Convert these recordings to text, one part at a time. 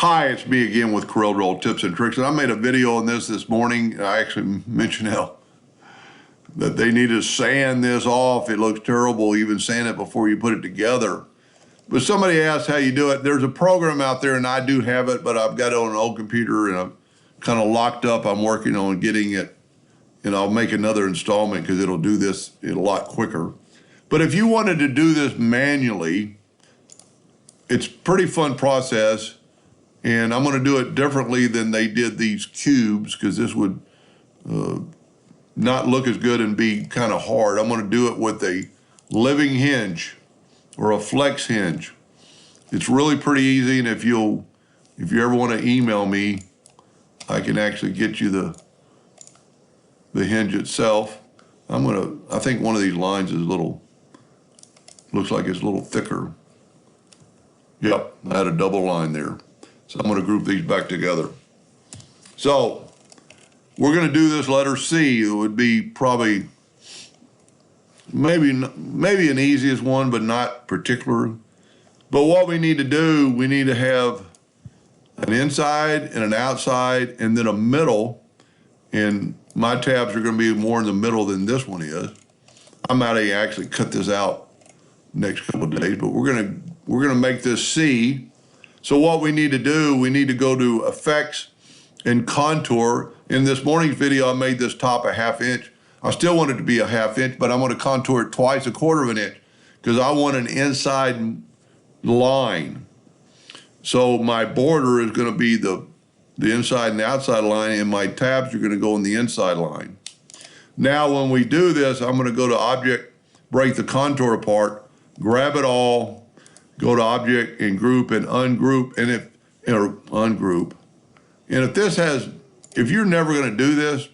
Hi, it's me again with Corel Draw Tips and Tricks, and I made a video on this morning. I actually mentioned how that they need to sand this off. It looks terrible, even sand it before you put it together. But somebody asked how you do it. There's a program out there, and I do have it, but I've got it on an old computer, and I'm kind of locked up. I'm working on getting it, and I'll make another installment because it'll do this a lot quicker. But if you wanted to do this manually, it's a pretty fun process. And I'm going to do it differently than they did these cubes because this would not look as good and be kind of hard. I'm going to do it with a living hinge or a flex hinge. It's really pretty easy, and if you ever want to email me, I can actually get you the hinge itself. I think one of these lines is looks like it's a little thicker. Yep, I had a double line there. So I'm going to group these back together. So we're going to do this letter C. It would be probably maybe an easiest one, but not particular. But what we need to do, we need to have an inside and an outside and then a middle. And my tabs are going to be more in the middle than this one is. I might actually cut this out next couple of days, but we're going to make this C. So what we need to do, we need to go to Effects and Contour. In this morning's video, I made this top a 1/2 inch. I still want it to be a 1/2 inch, but I'm going to contour it twice 1/4 inch because I want an inside line. So my border is going to be the inside and the outside line, and my tabs are going to go in the inside line. Now, when we do this, I'm going to go to Object, break the contour apart, grab it all, go to Object and Group and Ungroup, Ungroup. And if you're never going to do this,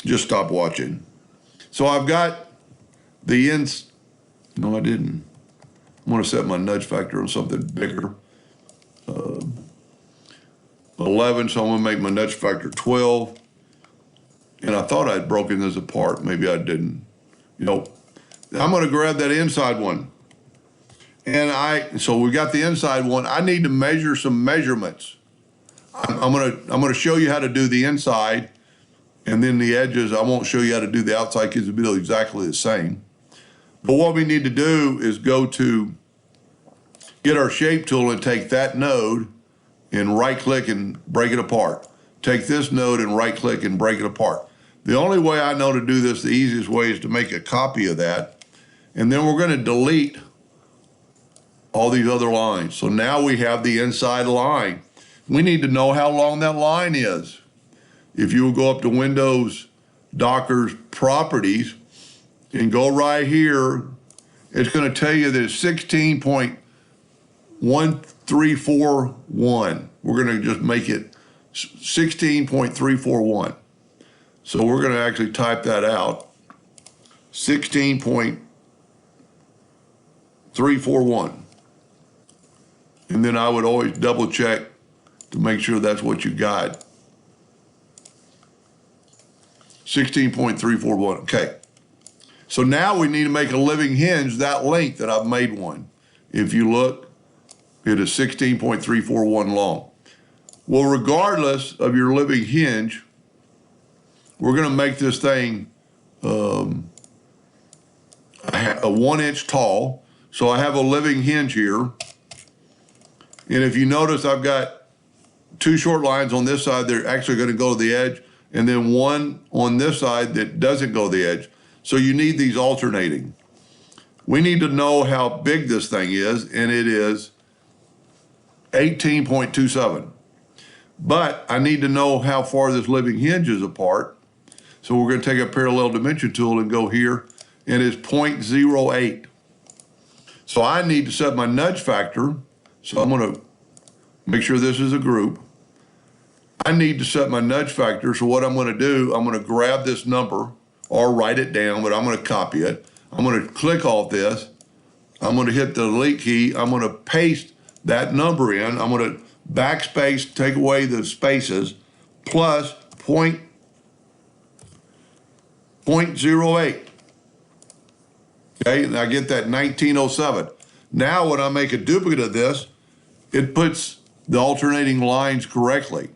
just stop watching. So I've got no, I didn't. I'm going to set my nudge factor on something bigger. 11, so I'm going to make my nudge factor 12. And I thought I'd broken this apart. Maybe I didn't. I'm going to grab that inside one. So we got the inside one. I need to measure some measurements. I'm gonna show you how to do the inside, and then the edges. I won't show you how to do the outside because it'll be exactly the same. But what we need to do is go to get our shape tool and take that node and right click and break it apart. Take this node and right click and break it apart. The only way I know to do this, the easiest way, is to make a copy of that, and then we're going to delete all these other lines. So now we have the inside line. We need to know how long that line is. If you will go up to Windows, Docker's Properties, and go right here, it's going to tell you that it's 16.1341. We're going to just make it 16.341. So we're going to actually type that out, 16.341. And then I would always double check to make sure that's what you got. 16.341, okay. So now we need to make a living hinge that length that I've made one. If you look, it is 16.341 long. Well, regardless of your living hinge, we're gonna make this thing a 1 inch tall. So I have a living hinge here. And if you notice, I've got 2 short lines on this side. They're actually going to go to the edge, and then one on this side that doesn't go to the edge. So you need these alternating. We need to know how big this thing is, and it is 18.27. But I need to know how far this living hinge is apart. So we're going to take a parallel dimension tool and go here, and it's 0.08. So I need to set my nudge factor. So I'm going to make sure this is a group. I need to set my nudge factor. So what I'm going to do, I'm going to grab this number or write it down, but I'm going to copy it. I'm going to click off this. I'm going to hit the delete key. I'm going to paste that number in. I'm going to backspace, take away the spaces, plus 0.08. Okay, and I get that 1907. Now when I make a duplicate of this, it puts the alternating lines correctly.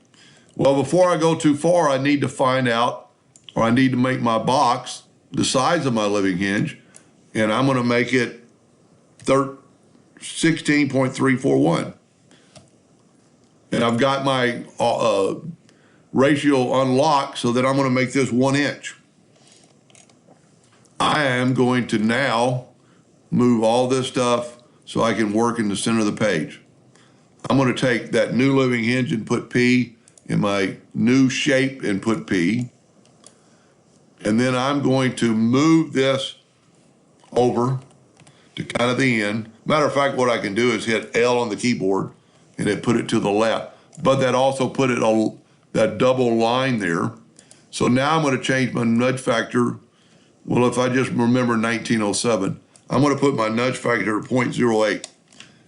Well, before I go too far, I need to find out, or I need to make my box the size of my living hinge, and I'm going to make it 16.341. And I've got my ratio unlocked so that I'm going to make this 1 inch. I am going to now move all this stuff so I can work in the center of the page. I'm going to take that new living hinge and put P in my new shape and put P. And then I'm going to move this over to kind of the end. Matter of fact, what I can do is hit L on the keyboard and it put it to the left. But that also put it on that double line there. So now I'm going to change my nudge factor. Well, if I just remember 1907, I'm going to put my nudge factor at 0.08.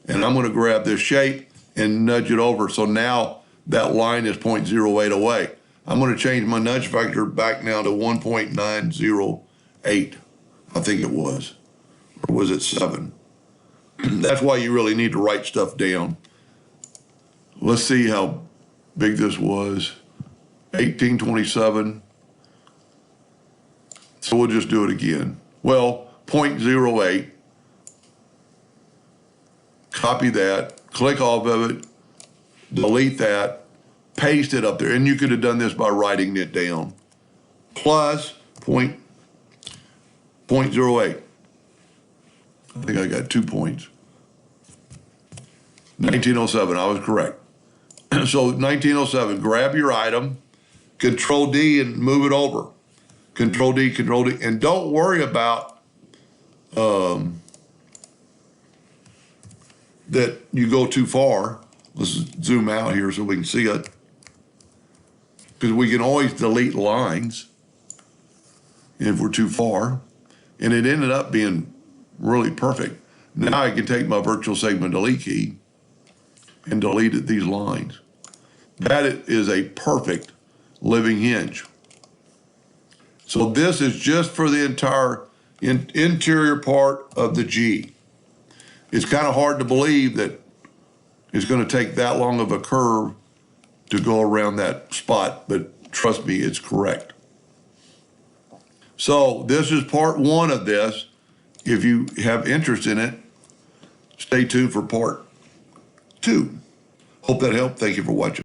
And I'm going to grab this shape and nudge it over. So now that line is 0.08 away. I'm going to change my nudge factor back now to 1.908. I think it was. Or was it 7? That's why you really need to write stuff down. Let's see how big this was. 1827. So we'll just do it again. Well, 0.08. Copy that, click off of it, delete that, paste it up there. And you could have done this by writing it down. Plus 0.08. I think I got 2 points. 1907, I was correct. So 1907, grab your item, Control D and move it over. Control D, Control D. And don't worry about that you go too far. Let's zoom out here so we can see it. Because we can always delete lines if we're too far. And it ended up being really perfect. Now I can take my virtual segment delete key and delete these lines. That is a perfect living hinge. So this is just for the entire interior part of the G. It's kind of hard to believe that it's going to take that long of a curve to go around that spot, but trust me, it's correct. So this is part 1 of this. If you have interest in it, stay tuned for part 2. Hope that helped. Thank you for watching.